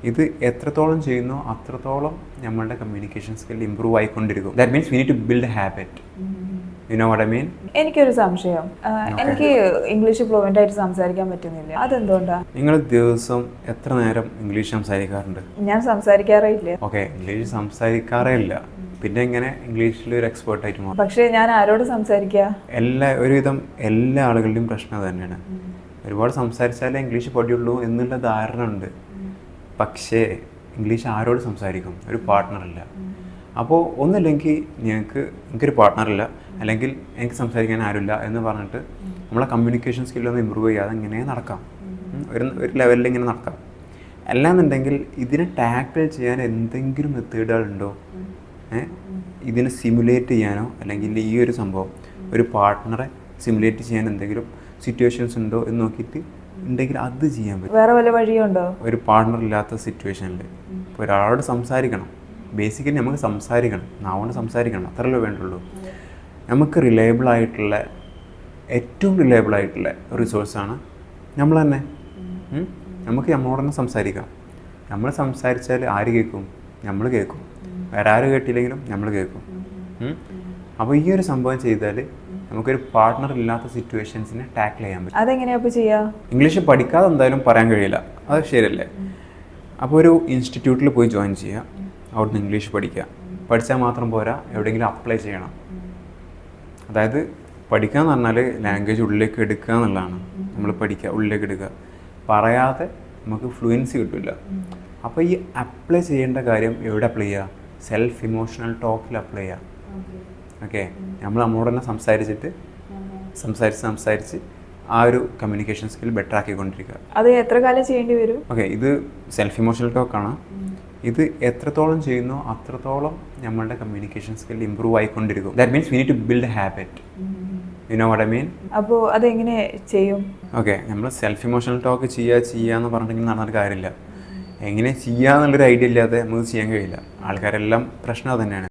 ഇത് എത്രത്തോളം ചെയ്യുന്നോ അത്രത്തോളം നമ്മളുടെ കമ്മ്യൂണിക്കേഷൻ സ്കിൽ ഇമ്പ്രൂവ് ആയിക്കൊണ്ടിരിക്കും. That means we need to build habit. You know what I mean? എനിക്കൊരു സംശയം, എനിക്ക് ഇംഗ്ലീഷ് ഫ്ലുവൻ്റ് ആയിട്ട് സംസാരിക്കാൻ പറ്റുന്നില്ല. അതെന്തുകൊണ്ടാണ്? നിങ്ങൾ ദിവസം എത്ര നേരം ഇംഗ്ലീഷ് സംസാരിക്കാറുണ്ട്? ഞാൻ സംസാരിക്കാറേ ഇല്ല. ഓക്കെ, ഇംഗ്ലീഷ് സംസാരിക്കാറേ ഇല്ല, പിന്നെ എങ്ങനെ ഇംഗ്ലീഷിൽ ഒരു എക്സ്പേർട്ട് ആയിട്ട് മാറും? പക്ഷേ ഞാൻ ആരോട് സംസാരിക്കുക? ഒരുവിധം എല്ലാ ആളുകളുടെയും പ്രശ്നം തന്നെയാണ്. ഒരുപാട് സംസാരിച്ചാലേ ഇംഗ്ലീഷ് പഠിയുള്ളൂ എന്നുള്ള ധാരണ ഉണ്ട്. പക്ഷേ ഇംഗ്ലീഷ് ആരോട് സംസാരിക്കും? ഒരു പാർട്ട്ണറില്ല. അപ്പോൾ ഒന്നില്ലെങ്കിൽ എനിക്കൊരു പാർട്ട്ണറില്ല, അല്ലെങ്കിൽ എനിക്ക് സംസാരിക്കാൻ ആരുമില്ല എന്ന് പറഞ്ഞിട്ട് നമ്മളെ കമ്മ്യൂണിക്കേഷൻ സ്കില്ലൊന്നും ഇമ്പ്രൂവ് ചെയ്യാതെ ഇങ്ങനെ നടക്കാം, ഒരു ലെവലിൽ ഇങ്ങനെ നടക്കാം. അല്ലാന്നുണ്ടെങ്കിൽ ഇതിനെ ടാക്കിൾ ചെയ്യാൻ എന്തെങ്കിലും മെത്തേഡുകളുണ്ടോ? ഇതിനെ സിമുലേറ്റ് ചെയ്യാനോ അല്ലെങ്കിൽ ഈ ഒരു സംഭവം ഒരു പാർട്ട്ണറെ സിമുലേറ്റ് ചെയ്യാൻ എന്തെങ്കിലും സിറ്റുവേഷൻസ് ഉണ്ടോ എന്ന് നോക്കിയിട്ട് ഉണ്ടെങ്കിൽ അത് ചെയ്യാൻ പറ്റും. വേറെ വല്ല വഴിയുണ്ടോ? ഒരു പാർട്ട്ണർ ഇല്ലാത്ത സിറ്റുവേഷനിൽ ഇപ്പോൾ ഒരാളോട് സംസാരിക്കണം. ബേസിക്കലി നമുക്ക് സംസാരിക്കണം, നാവോണ്ട് സംസാരിക്കണം, അത്രയല്ലേ വേണ്ടുള്ളൂ. നമുക്ക് ഏറ്റവും റിലയബിൾ ആയിട്ടുള്ള റിസോഴ്സാണ് നമ്മൾ തന്നെ. നമുക്ക് നമ്മളോട് തന്നെ സംസാരിക്കാം. നമ്മൾ സംസാരിച്ചാൽ ആര് കേൾക്കും? നമ്മൾ കേൾക്കും. വേറെ ആര് കേട്ടില്ലെങ്കിലും നമ്മൾ കേൾക്കും. അപ്പോൾ ഈ ഒരു സംഭവം ചെയ്താൽ നമുക്കൊരു പാർട്ട്ണർ ഇല്ലാത്ത സിറ്റുവേഷൻസിനെ ടാക്കിൾ ചെയ്യാൻ പറ്റും. അതെങ്ങനെയാ ചെയ്യുക? ഇംഗ്ലീഷ് പഠിക്കാതെ എന്തായാലും പറയാൻ കഴിയില്ല, അത് ശരിയല്ലേ? അപ്പോൾ ഒരു ഇൻസ്റ്റിറ്റ്യൂട്ടിൽ പോയി ജോയിൻ ചെയ്യുക, അവിടുന്ന് ഇംഗ്ലീഷ് പഠിച്ചാൽ മാത്രം പോരാ, എവിടെയെങ്കിലും അപ്ലൈ ചെയ്യണം. അതായത് പഠിക്കുക എന്ന് പറഞ്ഞാൽ ലാംഗ്വേജ് ഉള്ളിലേക്ക് എടുക്കുക എന്നുള്ളതാണ്. നമ്മൾ പഠിക്കുക, ഉള്ളിലേക്ക് എടുക്കുക. പറയാതെ നമുക്ക് ഫ്ലുവൻസി കിട്ടില്ല. അപ്പോൾ ഈ അപ്ലൈ ചെയ്യേണ്ട കാര്യം എവിടെ അപ്ലൈ ചെയ്യുക? സെൽഫ് ഇമോഷണൽ ടോക്കിൽ അപ്ലൈ ചെയ്യുക. ഓക്കെ, നമ്മളോട് തന്നെ സംസാരിച്ച് ആ ഒരു കമ്മ്യൂണിക്കേഷൻ സ്കിൽ ബെറ്റർ ആക്കിക്കൊണ്ടിരിക്കുക. അത് എത്ര കാലം ചെയ്യേണ്ടി വരും? ഓക്കെ, ഇത് സെൽഫ് ഇമോഷണൽ ടോക്കാണ്. ഇത് എത്രത്തോളം ചെയ്യുന്നോ അത്രത്തോളം നമ്മളുടെ കമ്മ്യൂണിക്കേഷൻ സ്കിൽ ഇമ്പ്രൂവ് ആയിക്കൊണ്ടിരിക്കും. That means we need to build habit. You know what I mean? അപ്പോൾ അതെങ്ങനെ ചെയ്യും? ഓക്കെ, നമ്മൾ സെൽഫ് ഇമോഷണൽ ടോക്ക് ചെയ്യാന്ന് പറഞ്ഞിട്ടുണ്ടെങ്കിൽ നടന്നൊരു കാര്യമില്ല. എങ്ങനെ ചെയ്യാന്നുള്ളൊരു ഐഡിയ ഇല്ലാതെ നമുക്ക് ചെയ്യാൻ കഴിയില്ല. ആൾക്കാരെല്ലാം പ്രശ്നം അത് തന്നെയാണ്.